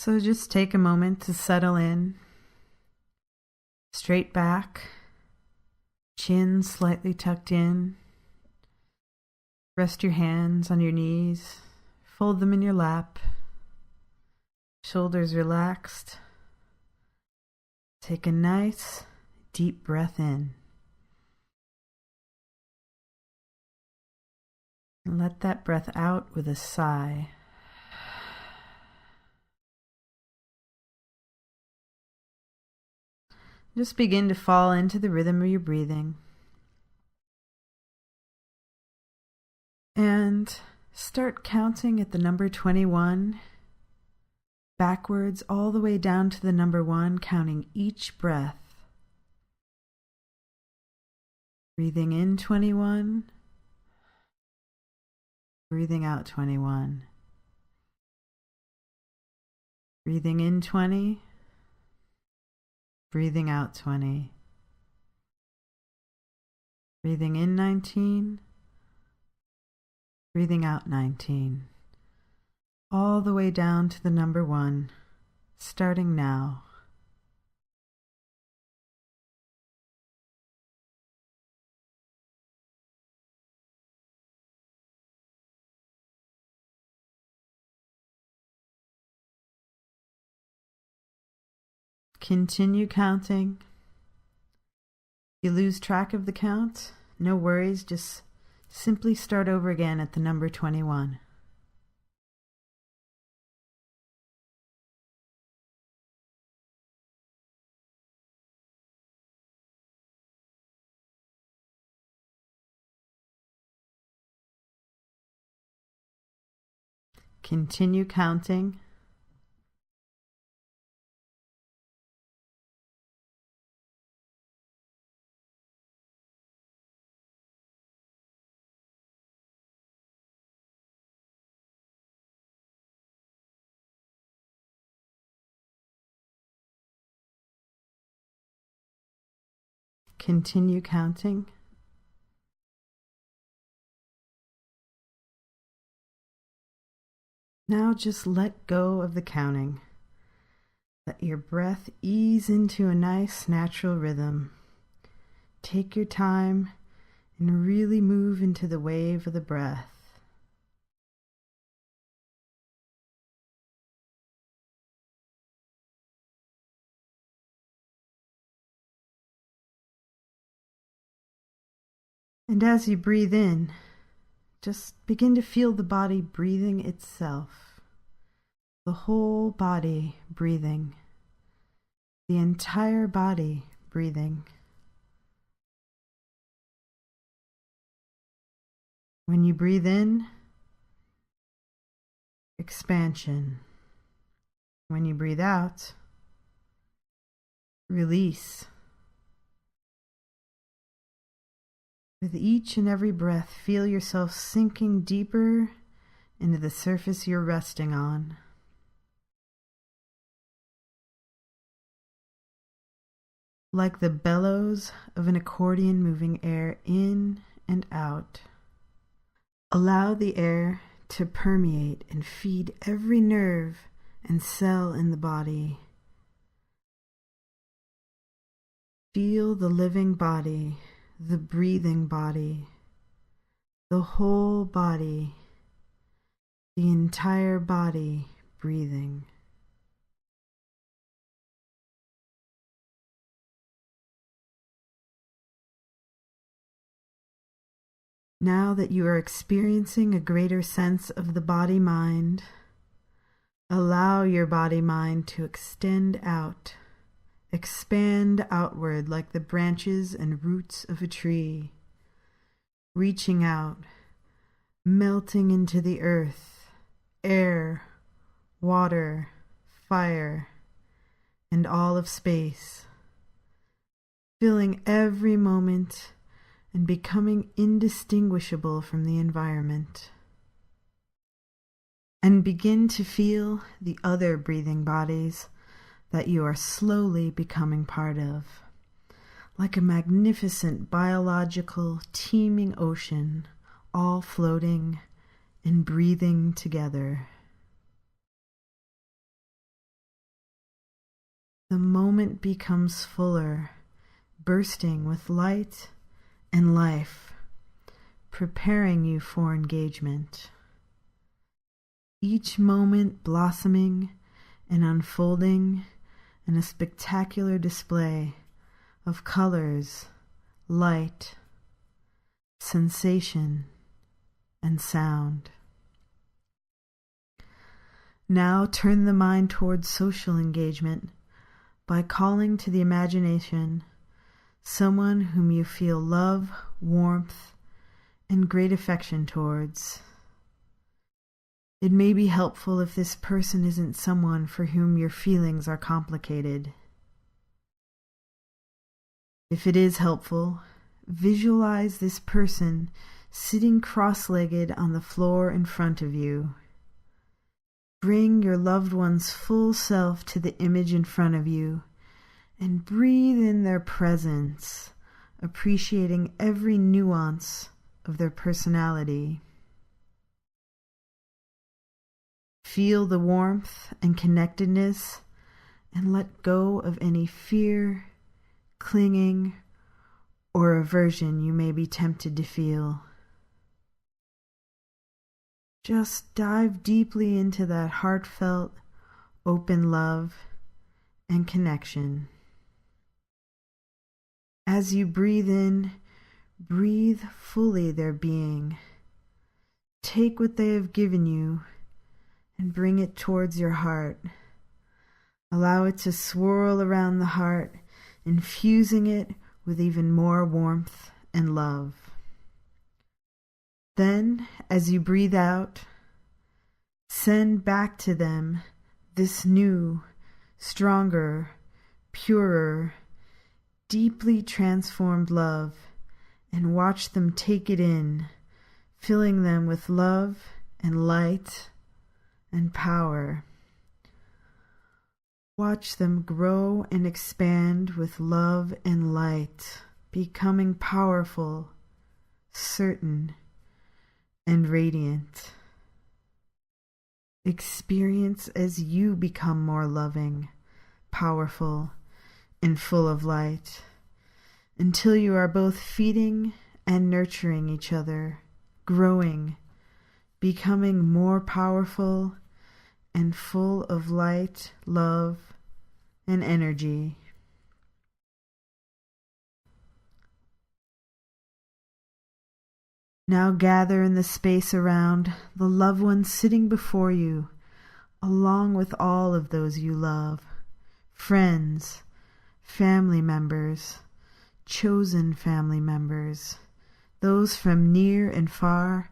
So just take a moment to settle in, straight back, chin slightly tucked in. Rest your hands on your knees, fold them in your lap, shoulders relaxed. Take a nice, deep breath in. And let that breath out with a sigh. Just begin to fall into the rhythm of your breathing. And start counting at the number 21, backwards all the way down to the number 1, counting each breath. Breathing in 21, breathing out 21. Breathing in 20, breathing out 20. Breathing in 19, breathing out 19. All the way down to the number 1, starting now. Continue counting. If you lose track of the count, no worries, just simply start over again at the number 21. Continue counting. Continue counting. Now just let go of the counting. Let your breath ease into a nice natural rhythm. Take your time and really move into the wave of the breath. And as you breathe in, just begin to feel the body breathing itself. The whole body breathing. The entire body breathing. When you breathe in, expansion. When you breathe out, release. With each and every breath, feel yourself sinking deeper into the surface you're resting on. Like the bellows of an accordion moving air in and out. Allow the air to permeate and feed every nerve and cell in the body. Feel the living body, the breathing body, the whole body, the entire body breathing. Now that you are experiencing a greater sense of the body-mind, allow your body-mind to extend out. Expand outward like the branches and roots of a tree, reaching out, melting into the earth, air, water, fire, and all of space, filling every moment and becoming indistinguishable from the environment. And begin to feel the other breathing bodies that you are slowly becoming part of, like a magnificent biological teeming ocean, all floating and breathing together. the moment becomes fuller, bursting with light and life, preparing you for engagement. Each moment blossoming and unfolding in a spectacular display of colors, light, sensation, and sound. Now turn the mind towards social engagement by calling to the imagination someone whom you feel love, warmth, and great affection towards. It may be helpful if this person isn't someone for whom your feelings are complicated. If it is helpful, visualize this person sitting cross-legged on the floor in front of you. Bring your loved one's full self to the image in front of you and breathe in their presence, appreciating every nuance of their personality. Feel the warmth and connectedness and let go of any fear, clinging, or aversion you may be tempted to feel. Just dive deeply into that heartfelt, open love and connection. As you breathe in, breathe fully their being. Take what they have given you and bring it towards your heart. Allow it to swirl around the heart, infusing it with even more warmth and love. Then, as you breathe out, send back to them this new, stronger, purer, deeply transformed love, and watch them take it in, filling them with love and light and power. Watch them grow and expand with love and light, becoming powerful, certain, and radiant. Experience as you become more loving, powerful, and full of light, until you are both feeding and nurturing each other, growing, becoming more powerful and full of light, love, and energy. Now gather in the space around the loved ones sitting before you, along with all of those you love, friends, family members, chosen family members, those from near and far,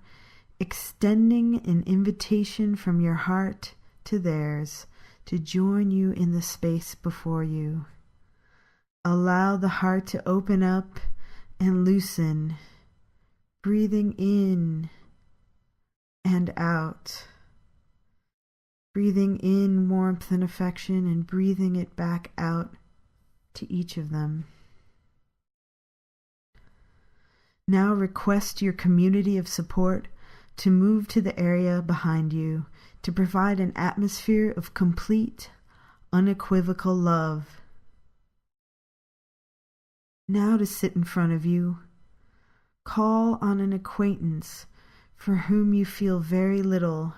extending an invitation from your heart to theirs to join you in the space before you. Allow the heart to open up and loosen, breathing in and out. Breathing in warmth and affection and breathing it back out to each of them. Now request your community of support to move to the area behind you to provide an atmosphere of complete, unequivocal love. Now to sit in front of you, call on an acquaintance for whom you feel very little,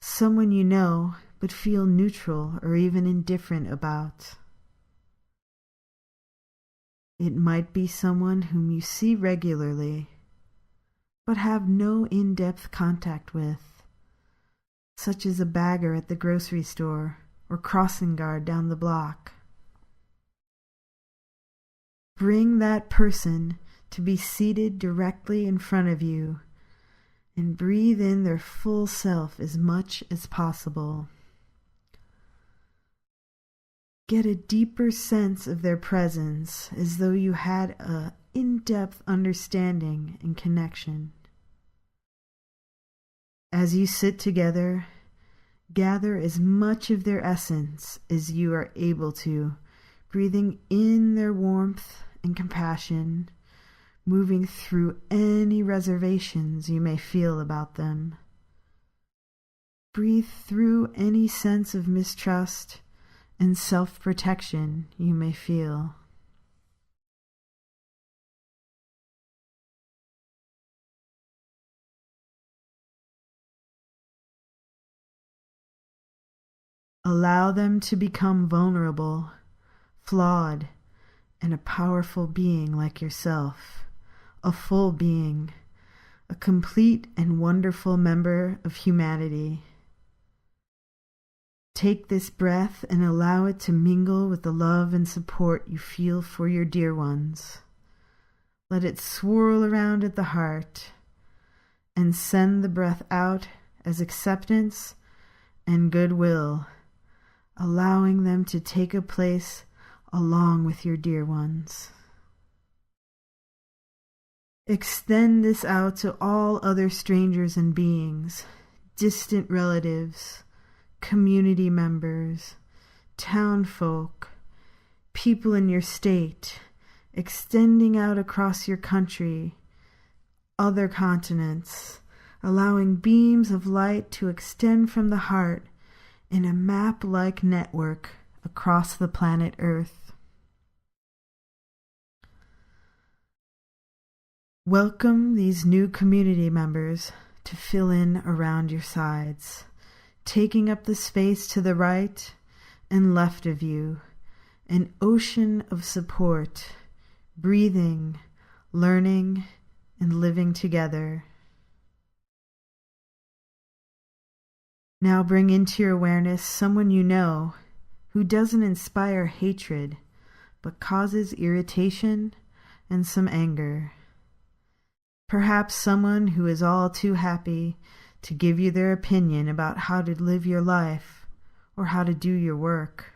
someone you know but feel neutral or even indifferent about. It might be someone whom you see regularly but have no in-depth contact with, such as a bagger at the grocery store or crossing guard down the block. Bring that person to be seated directly in front of you and breathe in their full self as much as possible. Get a deeper sense of their presence as though you had an in-depth understanding and connection. As you sit together, gather as much of their essence as you are able to, breathing in their warmth and compassion, moving through any reservations you may feel about them. Breathe through any sense of mistrust and self-protection you may feel. Allow them to become vulnerable, flawed, and a powerful being like yourself, a full being, a complete and wonderful member of humanity. Take this breath and allow it to mingle with the love and support you feel for your dear ones. Let it swirl around at the heart and send the breath out as acceptance and goodwill, allowing them to take a place along with your dear ones. Extend this out to all other strangers and beings, distant relatives, community members, town folk, people in your state, extending out across your country, other continents, allowing beams of light to extend from the heart in a map-like network across the planet Earth. Welcome these new community members to fill in around your sides, taking up the space to the right and left of you, an ocean of support, breathing, learning, and living together. Now bring into your awareness someone you know who doesn't inspire hatred, but causes irritation and some anger. Perhaps someone who is all too happy to give you their opinion about how to live your life or how to do your work.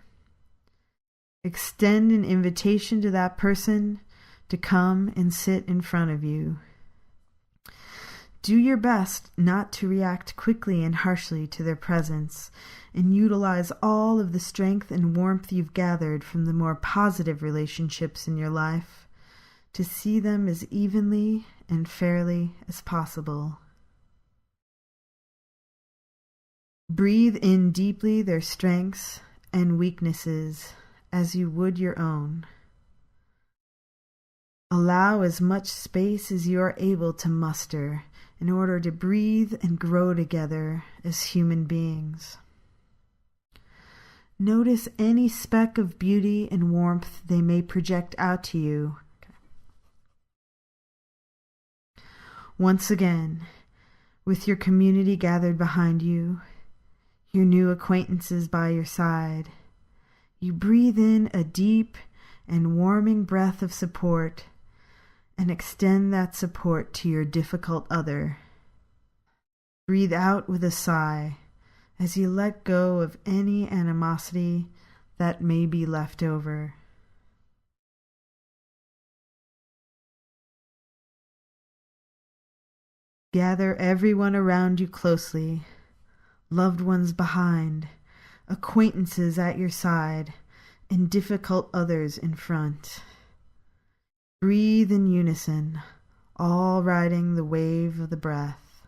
Extend an invitation to that person to come and sit in front of you. Do your best not to react quickly and harshly to their presence, and utilize all of the strength and warmth you've gathered from the more positive relationships in your life to see them as evenly and fairly as possible. Breathe in deeply their strengths and weaknesses as you would your own. Allow as much space as you are able to muster in order to breathe and grow together as human beings. Notice any speck of beauty and warmth they may project out to you. Once again, with your community gathered behind you, your new acquaintances by your side, you breathe in a deep and warming breath of support and extend that support to your difficult other. Breathe out with a sigh as you let go of any animosity that may be left over. Gather everyone around you closely, loved ones behind, acquaintances at your side, and difficult others in front. Breathe in unison, all riding the wave of the breath,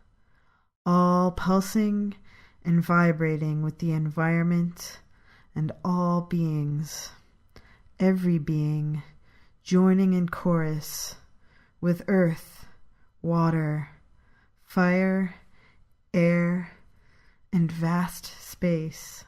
all pulsing and vibrating with the environment and all beings, every being joining in chorus with earth, water, fire, air, and vast space.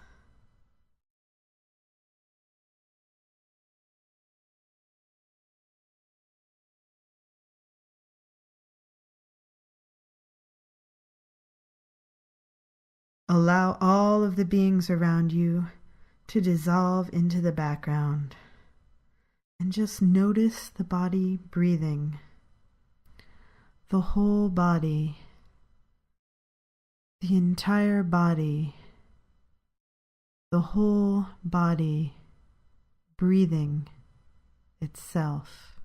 Allow all of the beings around you to dissolve into the background, and just notice the body breathing, the whole body, the entire body, the whole body breathing itself.